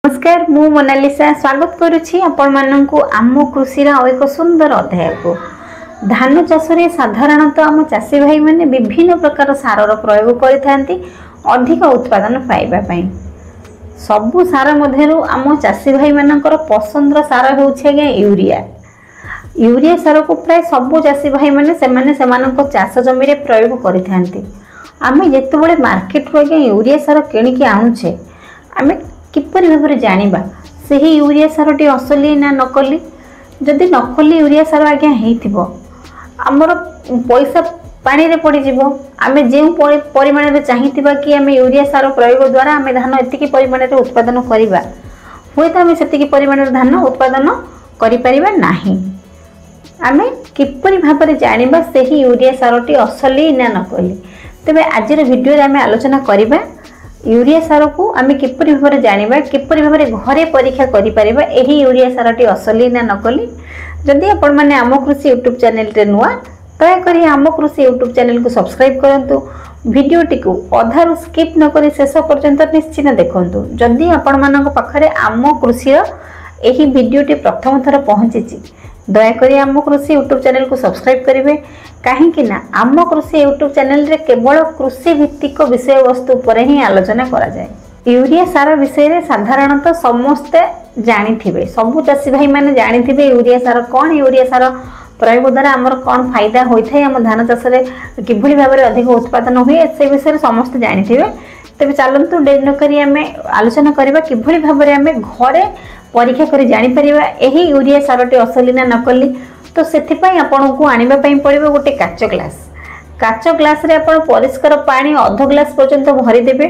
नमस्कार मु मोनालिसा स्वागत करुछि आपण माननकु आम कृषि एक सुंदर अध्याय को। धान चाष रे साधारणतः आम चाषी भाई माने विभिन्न प्रकार सारर प्रयोग करिथांती अधिक उत्पादन पाइबा पई। सबु सार मध्यरु आम चाषी भाई मानकर पसंदर सार होउछे गे यूरिया। यूरिया सार को प्राय सबु चाषी भाई माने सेमानक चाष जमी रे प्रयोग करिथांती। आमे जेतेबेले मार्केट रो गे यूरिया सार किनिके आनुछे आमे किपरि भाबरे जानिबा सही यूरिया सारटी असली ना नकली। जदि नकली यूरिया सार आज्ञा हेइथिबो हमर पैसा पानी रे पड़ी जिवो। आमे जे परिमाण रे चाहिथिबा कि आमे यूरिया सार प्रयोग द्वारा आमे धान एतिकी परिमाण रे उत्पादन करिबा होय त आमे सेतिकी परिमाण रे धान उत्पादन करि परिबा नाही। आमे किपरि भाबरे जानिबा सही यूरिया सारटी असली ना नकली। तबे आजिर वीडियो रे आमे आलोचना करिबा यूरिया सार को आमे किपरि भाबरे जानिबा किपरि भाबरे घरे परीक्षा करि परिबा एही यूरिया सारटी असली ना नकली। जदि आपण माने आम कृषि यूट्यूब चैनल रे नुआ दया करी आम कृषि यूट्यूब चैनल को सब्सक्राइब करंतु। वीडियोटी को अधारु स्किप न करी शेष पर्यंत निश्चित देखंतु। जदि आपण मानक पाखरे आम कृषि एही वीडियोटी प्रथम थर पहुंचीची दया करी आम कृषि यूट्यूब चैनल को सब्सक्राइब करिवे। कहीं ना आम कृषि यूट्यूब चैनल रे केवल कृषि भित्तिक विषय वस्तु पर ही आलोचना करा जाए। यूरिया सार विषय रे साधारणतः समस्ते जानिथिबे, सबु चाषी भाई माने जानिथिबे यूरिया सार कौन, यूरिया सार प्रयोग द्वारा आमर कौन फायदा होइथाय, आम धान चाष रे किभली भाबरे अधिक उत्पादन हुए से विषय रे समस्ते जानिथिबे। तबे चलंतु डेरी न करी आमे आलोचना करबा किभली भाबरे आमे घरे परीक्षा करी जानि परिबा एही यूरिया सारटी असली ना नकली। तो सेथिपाई आपन को आनिबा पई पड़िबो गोटे काच ग्लास। काच ग्लास रे आपन परिष्कार पानी अर्ध ग्लास पर्यंत भरि देबे।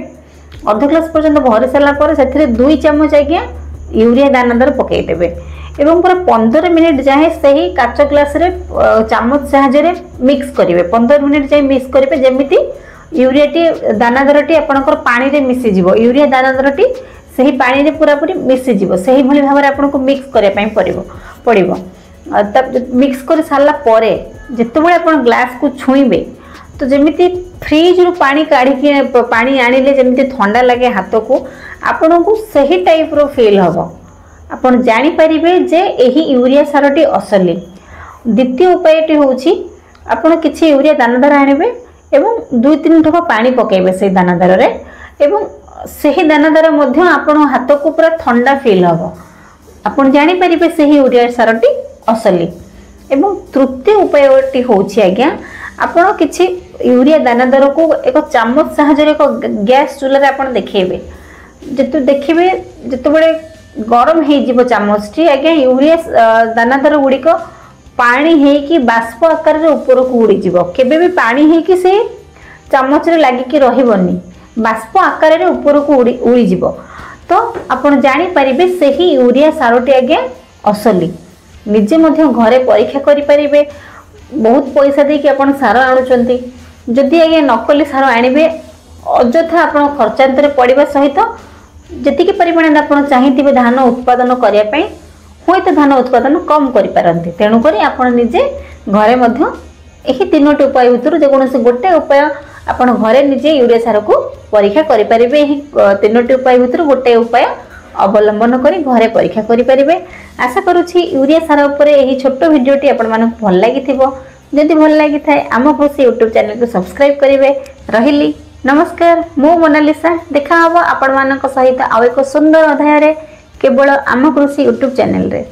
अर्ध ग्लास पर्यंत भरि साला पर सेथिरे 2 चम्मच आज्ञा यूरिया दानादार पकई देबे एवं पूरा 15 मिनिट जाए सही काच ग्लास रे चम्मच सहायता रे मिक्स करिवे। 15 मिनिट जाए मिक्स करिवे जेमिति यूरियाटी दानादारटी आपनकर पानी रे मिसि जिवो। यूरिया दानादारटी सही पानी रे पूरा पूरी मिसि जिवो। सही भली भाबरे आपनको मिक्स करिया पई पड़िबो। तब मिक्स कर सारा पर जितेबाला आप ग्लास को छुईबे तो जमीती फ्रिज रु पानी काढ़ी पानी आनिले जमीती ठंडा लगे हाथ को आपन को सही टाइप रो फील हम। आपन जानी परिबे जे एही यूरिया सारटी असली। द्वितीय उपायटी होउछि आपन किछि यूरिया दानादार आनिबे एवं 2-3 ठोपा पानी पकेबे से दानादार रे एवं सही दानादार मध्य आपन हाथ को पूरा ठंडा फील हम। आपन जानी परिबे सही यूरिया सारटी असली। एवं तृतीय उपायटी होउछि आज्ञा आपण किछि यूरिया दानादार को एक चम्मच सहायता रे एक गैस चूल्हा रे आपण देखैबे। जेतु देखिबे जेतबेले गरम हे जिवो चम्मचटी आज्ञा यूरिया दानादार गुडी को पानी हे कि बाष्प आकार रे ऊपर को उड़ी जिवो। केबे भी पानी हे कि से चम्मच रे लागि कि रहिबोनी, बाष्प आकार रे ऊपर को उड़ी जिवो। तो आपण जानि परिबे सही यूरिया सारटी आज्ञा असली। निजे मध्य घरे परीक्षा करि परिबे। बहुत पैसा दे कि आपण सार आनुचंती, जदि आगे नकली सार आनिबे अଯଥା आपण खर्चांतर पड़िबा सहित जतिके परिमाण आपण चाहिथिबे धान उत्पादन करिया पई होय तो धान उत्पादन कम करि पारंती। तेनु करी आपण निजे घरे मध्य एही तीनोटी उपाय भितर जे कोनोसी गोटे उपाय आपण घरे निजे यूरिया सार को परीक्षा करि परिबे। एही तीनोटी उपाय भितर गोटे उपाय अवलंबन करी घरे परीक्षा करि परिबे। आशा करूछि यूरिया सार उपरे एही छोटो भिडियोटी आपण मानक भल लागिथिबो। जदि भल लागि थाए आम कृषि यूट्यूब चैनल को सब्सक्राइब करिवे। रहिली नमस्कार मु मोनालिसा। देखा हबो आपण मानक सहित आ एक सुंदर अध्याय रे केवल आम कृषि यूट्यूब चैनल रे।